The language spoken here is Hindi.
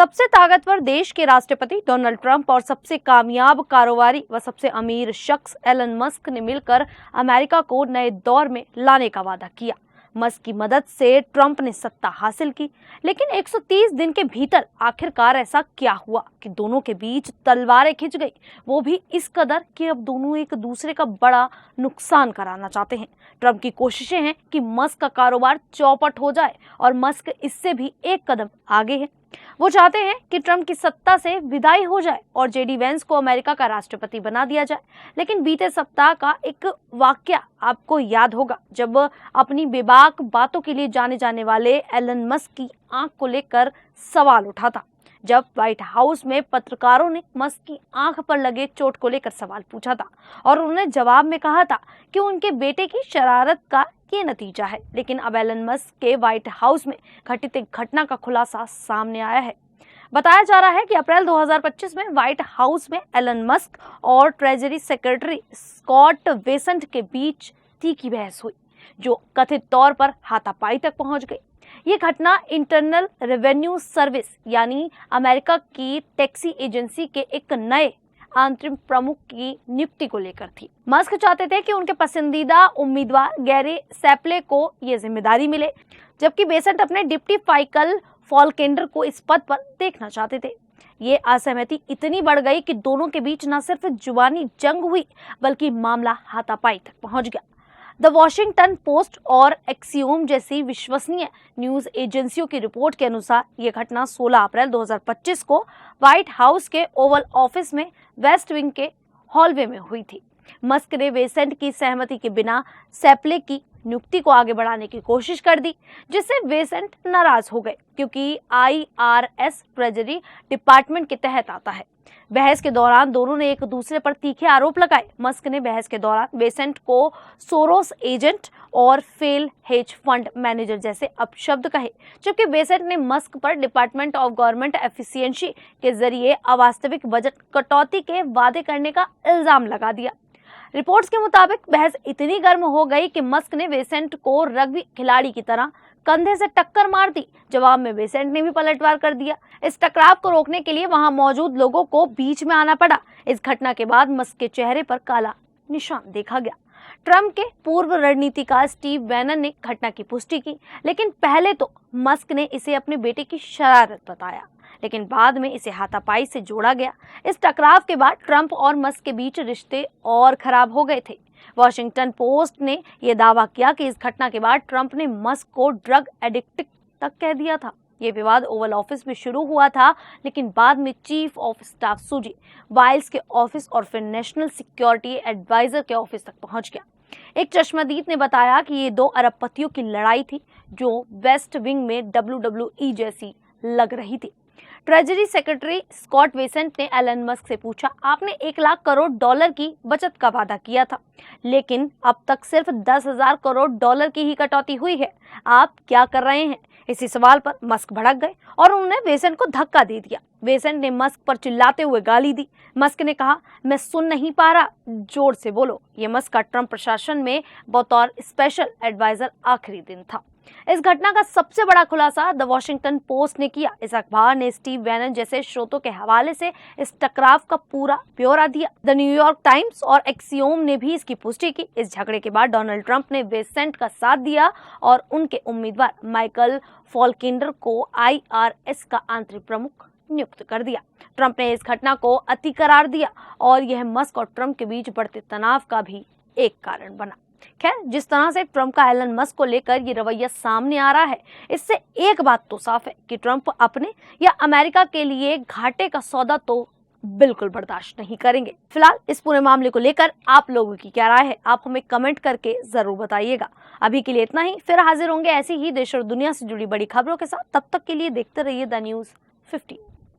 सबसे ताकतवर देश के राष्ट्रपति डोनाल्ड ट्रंप और सबसे कामयाब कारोबारी व सबसे अमीर शख्स एलन मस्क ने मिलकर अमेरिका को नए दौर में लाने का वादा किया। मस्क की मदद से ट्रंप ने सत्ता हासिल की, लेकिन 130 दिन के भीतर आखिरकार ऐसा क्या हुआ कि दोनों के बीच तलवारें खिंच गई, वो भी इस कदर कि अब दोनों एक दूसरे का बड़ा नुकसान कराना चाहते हैं। ट्रंप की कोशिशें हैं कि मस्क का कारोबार चौपट हो जाए और मस्क इससे भी एक कदम आगे है। वो चाहते हैं कि ट्रंप की सत्ता से विदाई हो जाए और जेडी वेंस को अमेरिका का राष्ट्रपति बना दिया जाए। लेकिन बीते सप्ताह का एक वाकया आपको याद होगा, जब अपनी बेबाक बातों के लिए जाने जाने वाले एलन मस्क की आंख को लेकर सवाल उठा था। जब व्हाइट हाउस में पत्रकारों ने मस्क की आंख पर लगे चोट को लेकर सवाल पूछा था और उन्होंने जवाब में कहा था कि उनके बेटे की शरारत का ये नतीजा है। लेकिन अब एलन मस्क के व्हाइट हाउस में घटित एक घटना का खुलासा सामने आया है। बताया जा रहा है कि अप्रैल 2025 में व्हाइट हाउस में एलन मस्क और ट्रेजरी सेक्रेटरी स्कॉट बेसेंट के बीच तीखी बहस हुई, जो कथित तौर पर हाथापाई तक पहुंच गई। ये घटना इंटरनल रेवेन्यू सर्विस यानी अमेरिका की टैक्सी एजेंसी के एक नए आंतरिक प्रमुख की नियुक्ति को लेकर थी। मस्क चाहते थे कि उनके पसंदीदा उम्मीदवार गैरी सैपले को ये जिम्मेदारी मिले, जबकि बेसेंट अपने डिप्टी माइकल फॉलकेंडर को इस पद पर देखना चाहते थे। ये असहमति इतनी बढ़ गई कि दोनों के बीच न सिर्फ जुबानी जंग हुई, बल्कि मामला हाथापाई तक पहुंच गया। द वॉशिंगटन पोस्ट और एक्सियोम जैसी विश्वसनीय न्यूज एजेंसियों की रिपोर्ट के अनुसार ये घटना 16 अप्रैल 2025 को व्हाइट हाउस के ओवल ऑफिस में वेस्ट विंग के हॉलवे में हुई थी। मस्क ने बेसेंट की सहमति के बिना सैपले की नियुक्ति को आगे बढ़ाने की कोशिश कर दी, जिससे बेसेंट नाराज हो गए, क्योंकि IRS ट्रेजरी डिपार्टमेंट के तहत आता है। बहस के दौरान दोनों ने एक दूसरे पर तीखे आरोप लगाए। मस्क ने बहस के दौरान बेसेंट को सोरोस एजेंट और फेल हेज फंड मैनेजर जैसे अपशब्द कहे, जबकि बेसेंट ने मस्क पर डिपार्टमेंट ऑफ गवर्नमेंट एफिशिएंसी के जरिए अवास्तविक बजट कटौती के वादे करने का इल्जाम लगा दिया। रिपोर्ट्स के मुताबिक बहस इतनी गर्म हो गई कि मस्क ने बेसेंट को रग्बी खिलाड़ी की तरह कंधे से टक्कर मार दी। जवाब में बेसेंट ने भी पलटवार कर दिया। इस टकराव को रोकने के लिए वहां मौजूद लोगों को बीच में आना पड़ा। इस घटना के बाद मस्क के चेहरे पर काला निशान देखा गया। ट्रंप के पूर्व रणनीतिकार स्टीव बैनन ने घटना की पुष्टि की, लेकिन पहले तो मस्क ने इसे अपने बेटे की शरारत बताया, लेकिन बाद में इसे हाथापाई से जोड़ा गया। इस टकराव के बाद ट्रंप और मस्क के बीच रिश्ते और खराब हो गए थे। वॉशिंगटन पोस्ट ने यह दावा किया कि इस घटना के बाद ट्रंप ने मस्क को ड्रग एडिक्ट तक कह दिया था। ये विवाद ओवल ऑफिस में शुरू हुआ था, लेकिन बाद में चीफ ऑफ स्टाफ सुजी वाइल्स के ऑफिस और फिर नेशनल सिक्योरिटी एडवाइजर के ऑफिस तक पहुंच गया। एक चश्मदीद ने बताया कि ये दो अरबपतियों की लड़ाई थी, जो वेस्ट विंग में WWE जैसी लग रही थी। ट्रेजरी सेक्रेटरी स्कॉट बेसेंट ने एलन मस्क से पूछा, आपने 1 लाख करोड़ डॉलर की बचत का वादा किया था, लेकिन अब तक सिर्फ 10,000 करोड़ डॉलर की ही कटौती हुई है। आप क्या कर रहे हैं? इसी सवाल पर मस्क भड़क गए और उन्होंने बेसेंट को धक्का दे दिया। बेसेंट ने मस्क पर चिल्लाते हुए गाली दी। मस्क ने कहा, मैं सुन नहीं पा रहा, जोर से बोलो। ये मस्क का ट्रंप प्रशासन में बतौर स्पेशल एडवाइजर आखिरी दिन था। इस घटना का सबसे बड़ा खुलासा द वॉशिंगटन पोस्ट ने किया। इस अखबार ने स्टीव बैनन जैसे स्रोतों के हवाले से इस टकराव का पूरा ब्यौरा दिया। द न्यूयॉर्क टाइम्स और एक्सियोम ने भी इसकी पुष्टि की। इस झगड़े के बाद डोनाल्ड ट्रंप ने बेसेंट का साथ दिया और उनके उम्मीदवार माइकल फॉलकेंडर को IRS का आंतरिक प्रमुख नियुक्त कर दिया। ट्रंप ने इस घटना को अति करार दिया और यह मस्क और ट्रंप के बीच बढ़ते तनाव का भी एक कारण बना। खैर, जिस तरह से ट्रंप का एलन मस्क को लेकर ये रवैया सामने आ रहा है, इससे एक बात तो साफ है कि ट्रंप अपने या अमेरिका के लिए घाटे का सौदा तो बिल्कुल बर्दाश्त नहीं करेंगे। फिलहाल इस पूरे मामले को लेकर आप लोगों की क्या राय है, आप हमें कमेंट करके जरूर बताइएगा। अभी के लिए इतना ही, फिर हाजिर होंगे ऐसी ही देश और दुनिया से जुड़ी बड़ी खबरों के साथ। तब तक के लिए देखते रहिए द न्यूज़ 15।